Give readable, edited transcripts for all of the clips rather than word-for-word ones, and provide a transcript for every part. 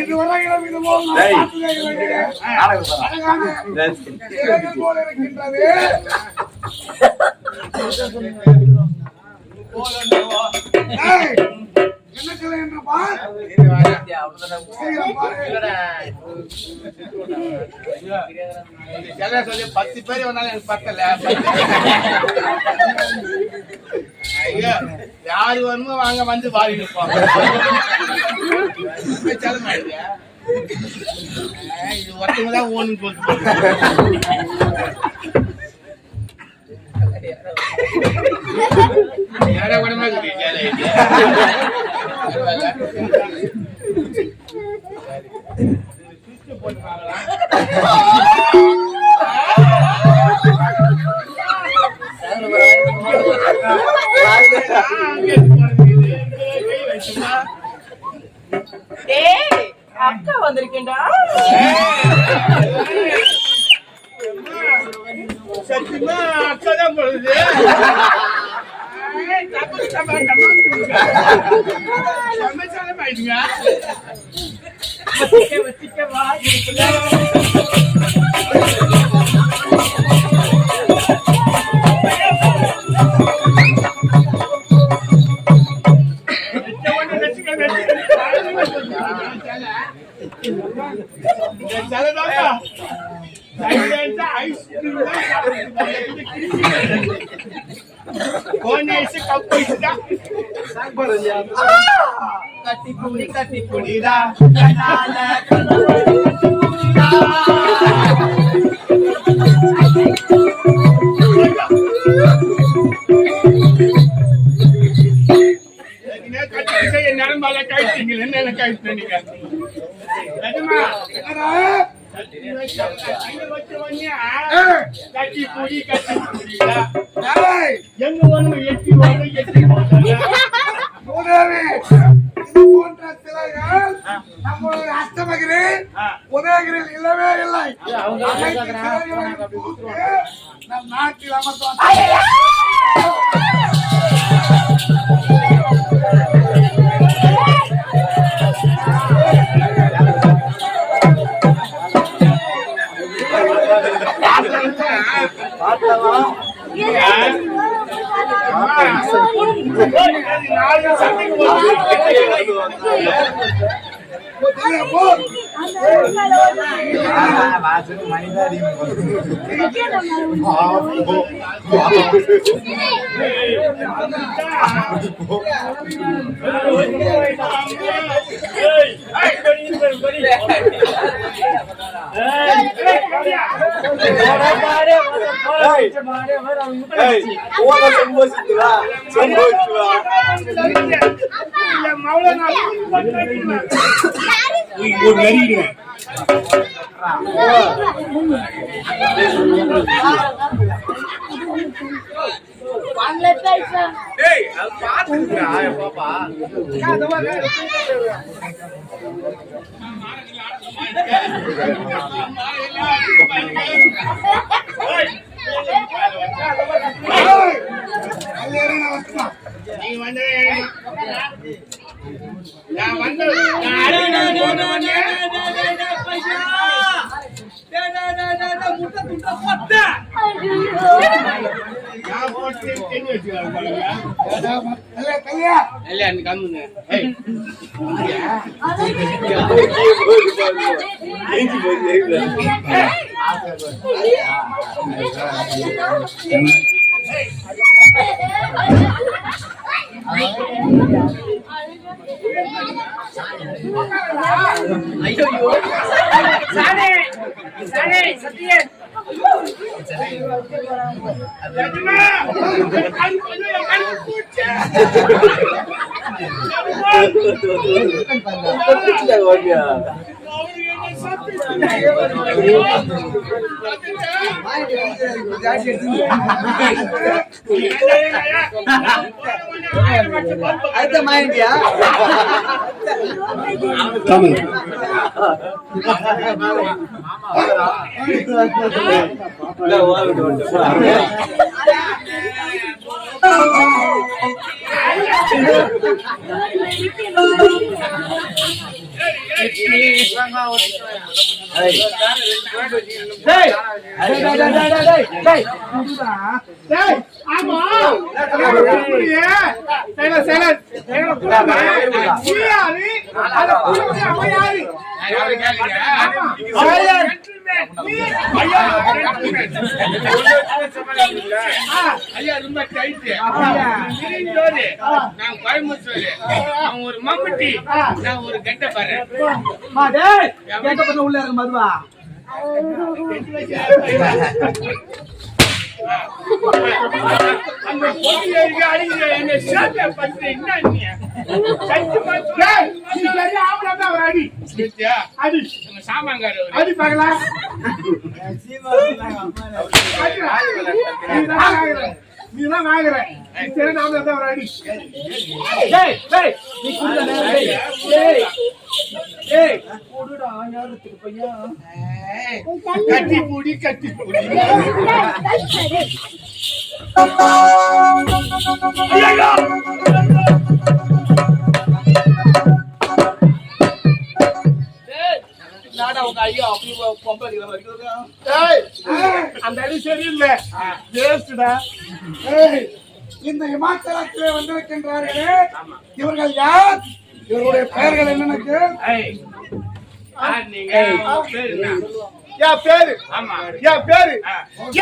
இதுவரை போல இருக்கின்றது. என்ன சிலை என்று பார். சொல்லி 10 பேர் வந்தாலும் எனக்கு பத்தல. யாரு வருமோ வாங்க வந்து வாரி நிற்பாங்க. இது ஒருத்தவங்கதான் ஓன்னு போட்டு யாரா உடம்பா அக்கா வந்திருக்கேன்டா. சத்தியமா அக்கா தான் போடுது. சமைச்சாலும் ஆயிடுங்க. கட்டி குடிடா நரம்பால கழிச்சீங்க என்ன கழிச்சீங்க கட்டி குடி எங்க ஒண்ணு எட்டி போன்ற சிலைகள் நம்மளுடைய அஷ்டமகிரில் உதயகிரில் இல்லவே இல்லை. நம் நாட்டில் அமர்த்துவாங்க. எட்டி ஆமா ஐயா ரொம்ப டைட் நான் கோயம்புத்தூர் நான் ஒரு மம்பட்டி நான் ஒரு கெட்ட பாரு உள்ள இருக்கு மதுவா அந்த பொடியருக்கு அடிக்கிற என்ன ஷாட்டை பண்ற என்ன நீ அடி அடி சாமான்கார அடி பார்க்கலாம் நீதான் வாங்குற சரி நாம தான் ஒரு அடி நீ குடுடா கட்டி பூடி கட்டி பூடி அந்த அடி சரியில்லை இந்த இமாச்சலத்திலே வந்திருக்கின்றார்களே இவர்கள் யார்? இவருடைய பெயர்கள் என்னன்னு நீங்க பேரு என்ன? என் பேரு ஆமா என் பேரு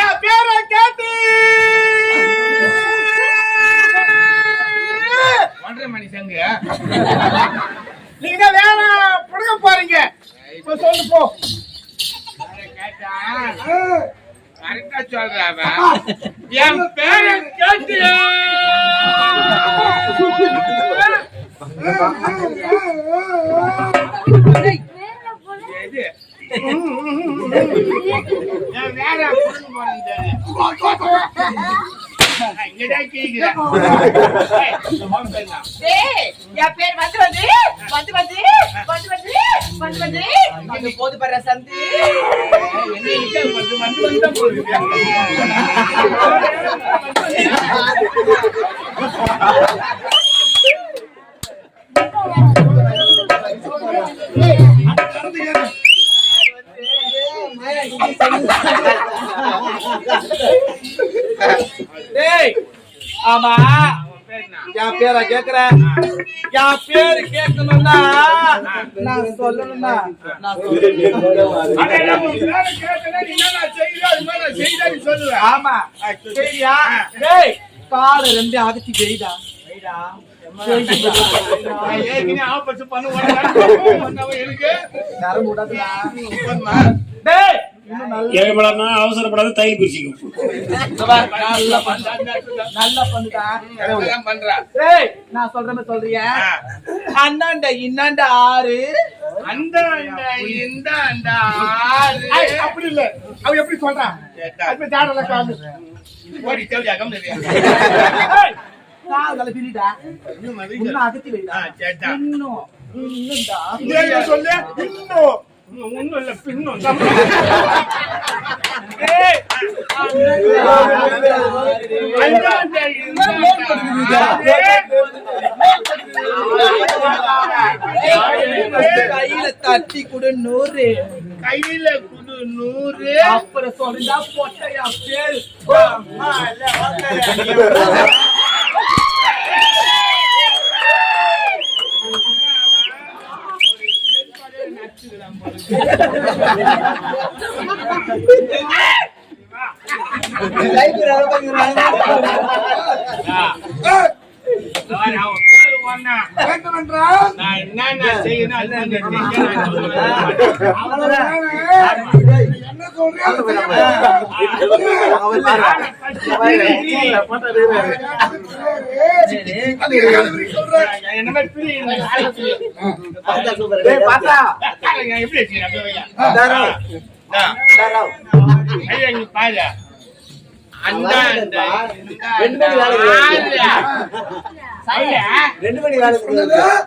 என் பேரை கேட்டு 1:30 மணி சங்கு நீங்க வேற புடுங்க போறீங்க இப்ப சொல்லு போ கேட்டா கரெக்டா சொல்றாவ என் பேரை கேட்டு எது நான் வேற புடுங்க போறேன் இங்கடா கேக்குறேன் என் பேர் வந்து போது படுற சந்தி ஆமா என் பேரை கேக்குறேன் என் பேரு கேட்கணும்னா நான் சொல்லணும்னா ஆமா சரியா டேய் கால ரெண்டு அகத்தி வெயிடா அவசரப்படாத தையல் பிரிச்சுக்கும் நல்லா பண்ணுடா நான் சொல்றேன் சொல்றியா அண்ணாண்ட இன்னாண்ட ஆறு அந்த இந்த அந்த ஆறு அப்படி இல்ல அவ எப்படி சொல்றான் ஜாடல காலு ஓடி தேடி அகம் நிறைய கால பிரிடா இன்னும் அகத்தி வைடா இன்னும் இன்னும்டா சொல்லு இன்னும் ஒண்ணும் இல்ல பின்னும் கையில தட்டி குடு 100 கையில குடு 100 அப்புறம் சொல்லிட்டா பொட்டையா பேரு வேண்டுமென்றால் நான் என்னென்ன செய்யணும் என்ன சொல்றேன் எப்படி பாரு அந்த ரெண்டு மணி வேலை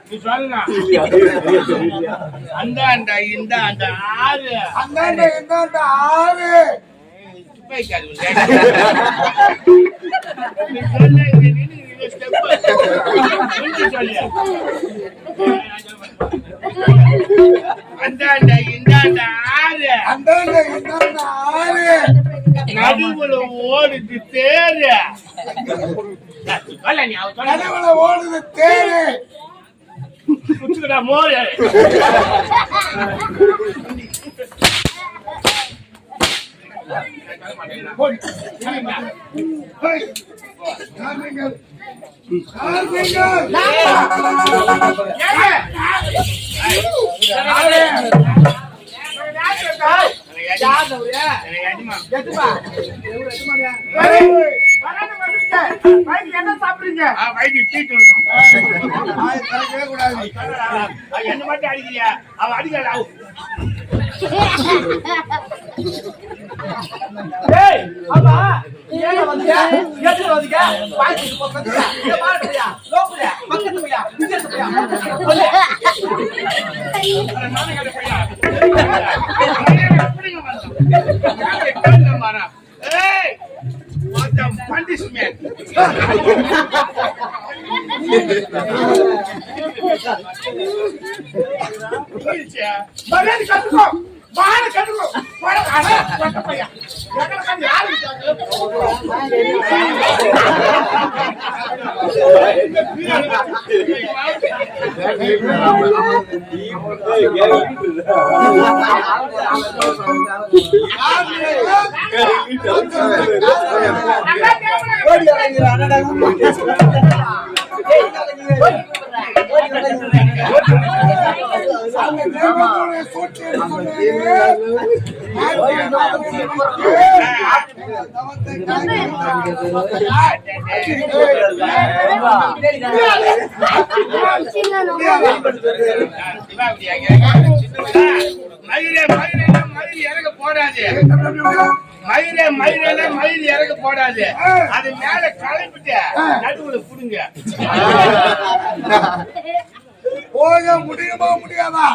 நீ சொல்லலாம் அந்த இந்த அந்த ஆறு அந்தாண்ட இந்தாண்ட ஆறு சொல்லு ஓடுது தேரு. சொல்ல நீ, அவ சொல்ல. நடுவுல ஓடுது தேரு. குச்சுக்கடா மோரு. போய். போய். யார் நீங்கள்? யார் நீங்கள்? என்ன சாப்பிடுறீங்க? திறக்கவே கூடாது. என்ன மட்டும் அடிக்கிறியா? அவ அடிக்கல. ஏய் ஆமா ஏங்க வந்தீங்க? எதுக்கு வந்தீங்க? பாய்ச்சிட்டு போறீங்க. இங்க பாருங்க. லோக்குல பக்கத்து போயா. இங்க போயா. நானே கட்ட போயா. எப்படிங்க வந்தா? ஏய் what a punishment. மரியாதை கட்டுக்கோ. வாழ கட்டுக்கோ. வாழ அட பட்ட பையா. எங்கடா யாரு இருக்காங்க? மயில் இறக்க போடாது. அது மேல கலப்பிட்டு நடுவுல புடுங்க. போக முடியுமா முடியாதா?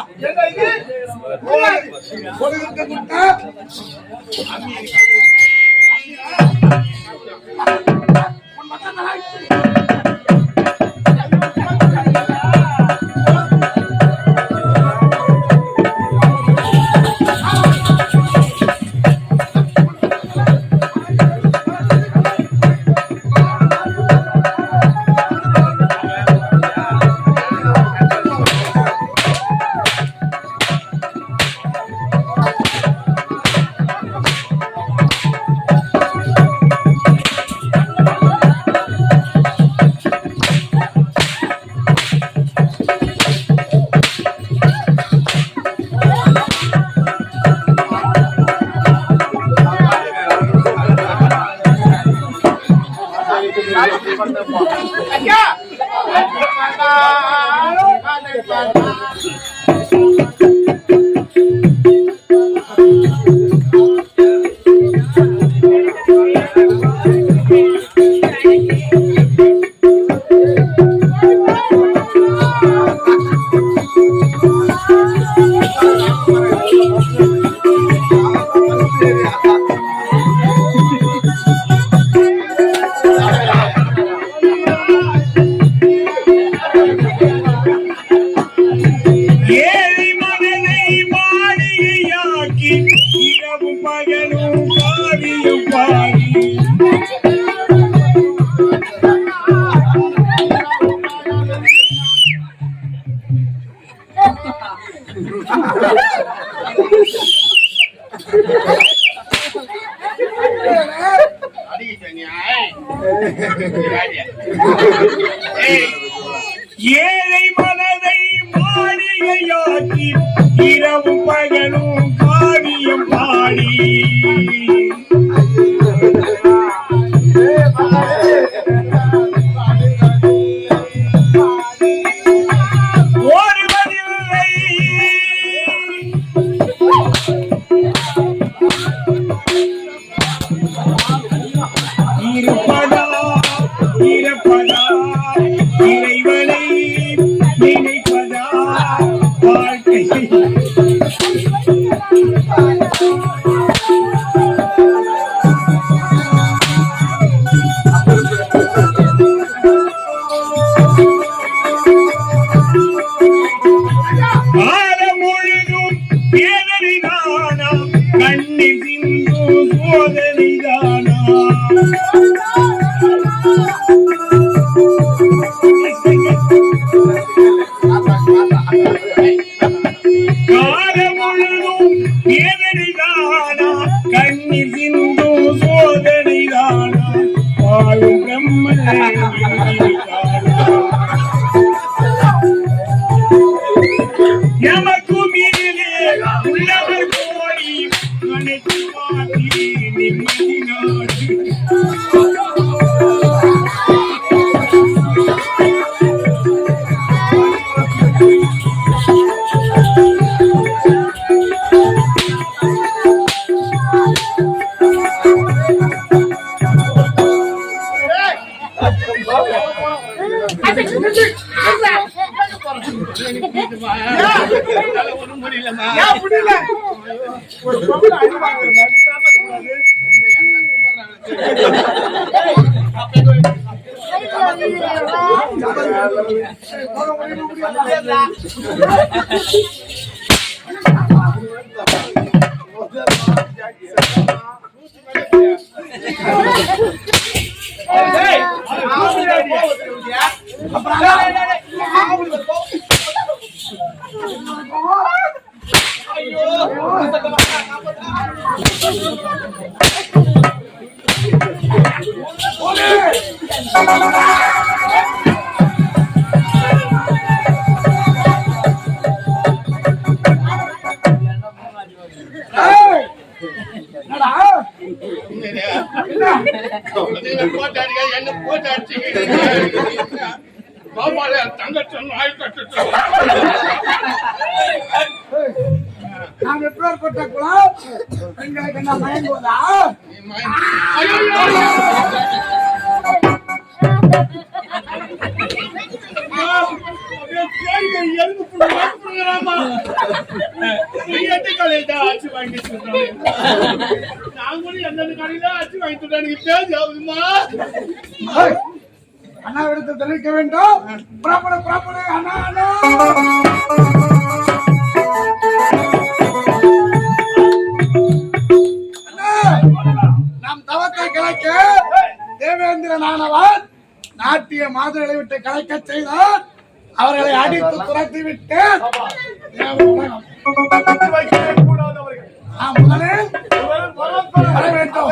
ஏழை மனதை மாளிகையாக்கி இரவு பகலும் காவியம் பாடி ஓடுவதில்லை இருப்பதா இறப்பதா இறைவனை நினைப்பதா வாழ்க்கை ஒரு முடியலமா ஏன் முடியல? ஒரு பொம்பளை அடி வாங்குறதா? நீ காப்பாத்தக்கூடாது. என்ன போட்டு அடிச்சு பாபால தங்கச்சி நாய் கட்டு நான் எப்பேற்பட்ட குலம்? எங்களுக்கு என்ன மயங்குவதா? ஆட்சி வாங்கிட்டு நாங்களும் எந்தெந்த கடையில ஆட்சி வாங்கிட்டு எனக்கு தேவையாகுதுமா அண்ணா எடுத்து தெளிக்க வேண்டும். புறப்படு அண்ணா அண்ணா. நம் தவத்தை கலைக்க தேவேந்திரனானவன் நாட்டிய மாதிரிகளை விட்டு கலைக்க செய்தார். அவர்களை அடித்து துரத்தி விட்டு முதலில் வர வேண்டும்.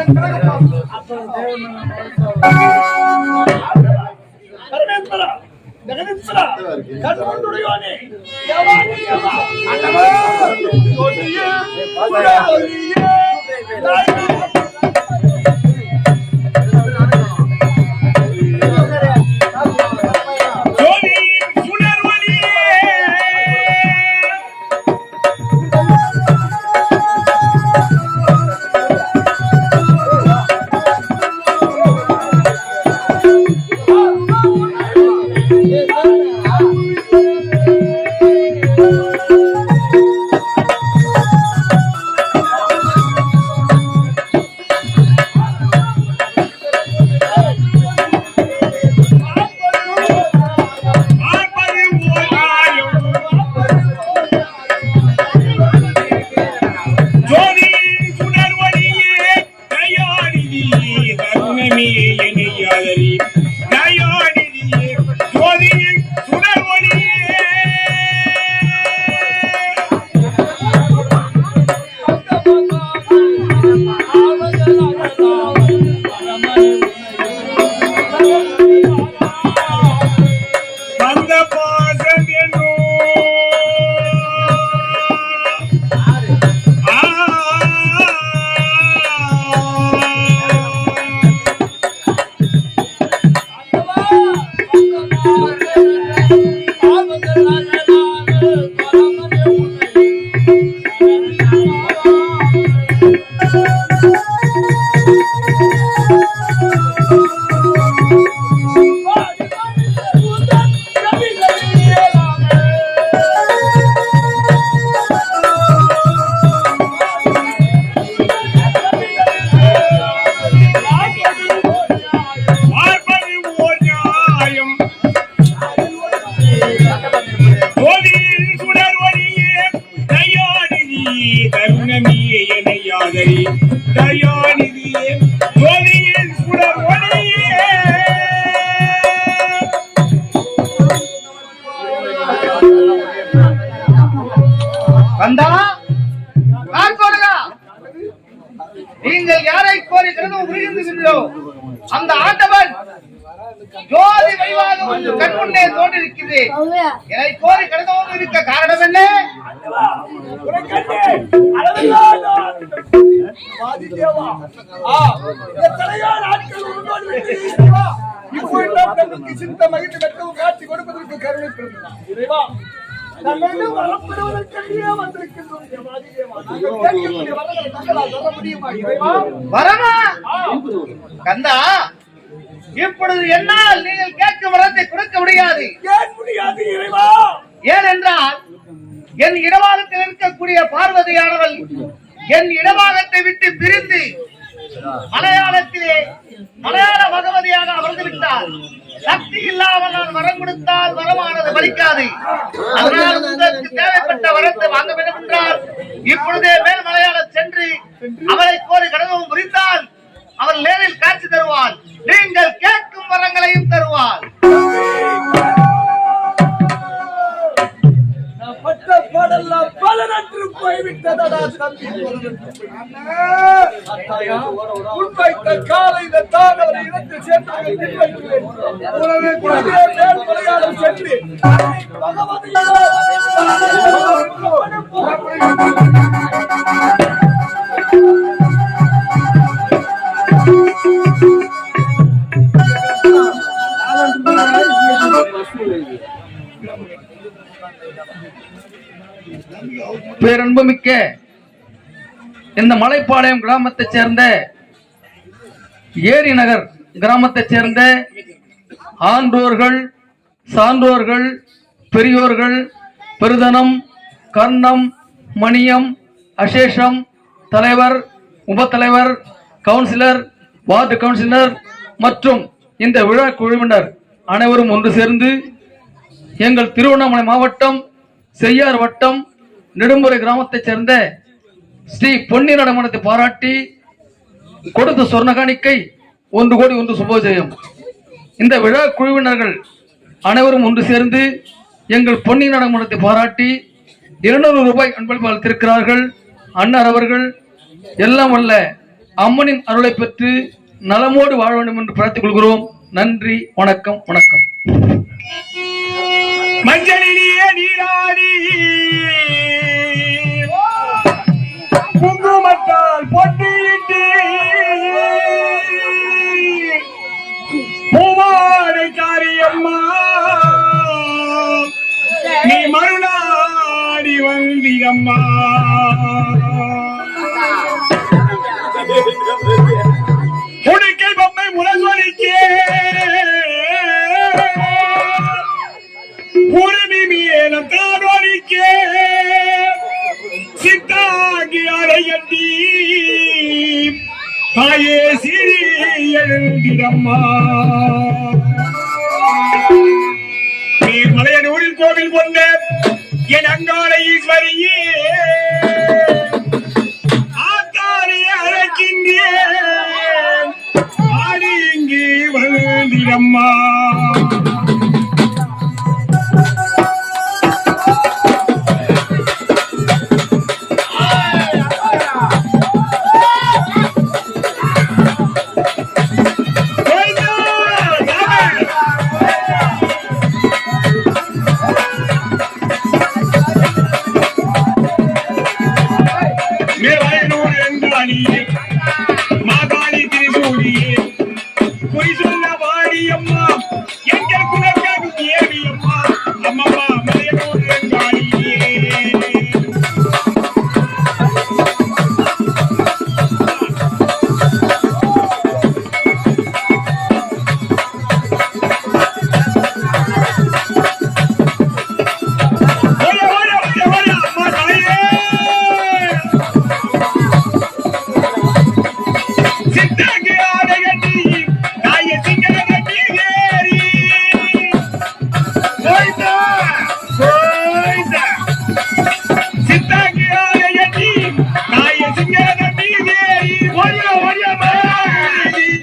நீங்கள் யாரை கோரி கருதும் புரிகின்றீர்களோ அந்த ஆண்டவன் ஜோதி வடிவாக ஒன்று கண் முன்னே தோன்றிருக்கிறது. என்னை கோரி கருதவும் இருக்க காரணம் என்ன? சித்த மகிழ்ச்சி பெற்றவும் காட்சி கொடுப்பதற்கு கருணை பெறுகிறார். வரமா கந்தா, இப்பொழுது என்னால் நீங்கள் கேட்கும் வரத்தை கொடுக்க முடியாது. ஏன் முடியாது இறைவா? ஏனென்றால் என் இடபாகத்தில் இருக்கக்கூடிய பார்வதியானவள் என் இடபாகத்தை விட்டு பிரிந்து மலையாளத்திலே மலையாள பகவதியாக அமர்ந்து விட்டார். சக்தி இல்லாமல் நான் வரம் கொடுத்தால் வரமானது பலிக்காது. அதனால் உங்களுக்கு தேவைப்பட்ட வரத்தை வாங்க வேண்டும் என்றால் இப்பொழுதே மேல் மலையாளம் சென்று அவரை கோரி கடவும் புரிந்தால் அவர் நேரில் காட்சி தருவார். நீங்கள் கேட்கும் வரங்களையும் தருவார். பட்ட பாடெல்லாம் பலனற்று போய்விட்டதடா தம்பி. உண்மைத்த காலை இந்த தானவரை இடத்தில் சேர்ந்தவர்கள் பின்பற்றுவேன். மேல் மலையாளம் சென்று பேரன்புமிக்க இந்த மலைப்பாளையம் கிராமத்தைச் சேர்ந்த ஏரி நகர் கிராமத்தைச் சேர்ந்த ஆன்றோர்கள், சான்றோர்கள், பெரியோர்கள், பெருதனம், கர்ணம், மணியம், அசேஷம், தலைவர், உபத்தலைவர், கவுன்சிலர், வார்டு கவுன்சிலர் மற்றும் இந்த விழா குழுவினர் அனைவரும் ஒன்று சேர்ந்து எங்கள் திருவண்ணாமலை மாவட்டம் செய்யார் வட்டம் நெடும்புரை கிராமத்தைச் சேர்ந்த ஸ்ரீ பொன்னி நடமனத்தை பாராட்டி கொடுத்த சொர்ண காணிக்கை 1 கோடி 1 சுபோஜயம். இந்த விழா குழுவினர்கள் அனைவரும் ஒன்று சேர்ந்து எங்கள் பொன்னி நடமனத்தை பாராட்டி 200 ரூபாய் அன்பளிப்பு அளித்திருக்கிறார்கள். அன்னார் அவர்கள் எல்லாம் வல்ல அம்மனின் அருளை பெற்று நலமோடு வாழ வேண்டும் என்று பிரார்த்திக் கொள்கிறோம். நன்றி, வணக்கம். வணக்கம். மஞ்சளிலே நீராடி குங்குமத்தால் பொட்டியிட்டு பூவாடை காரியம்மா நீ மறுநாடி வந்திரம்மா. உடுக்கை பொம்மை முரசொலிக்கே உரிமை மேலம் தானோரிக்கே சித்தாங்கி அடையட்டி தாயே சிறி எழுந்திரம்மா. மலையனூரில் கோவில் கொண்ட என் அங்காள ஈஸ்வரியே ஆத்தாரையை அழைக்கின்றேன் ஆடி இங்கே வந்திரம்மா. மாகாளி திரிசூலியே குறி சொல்ல வாடியம்மா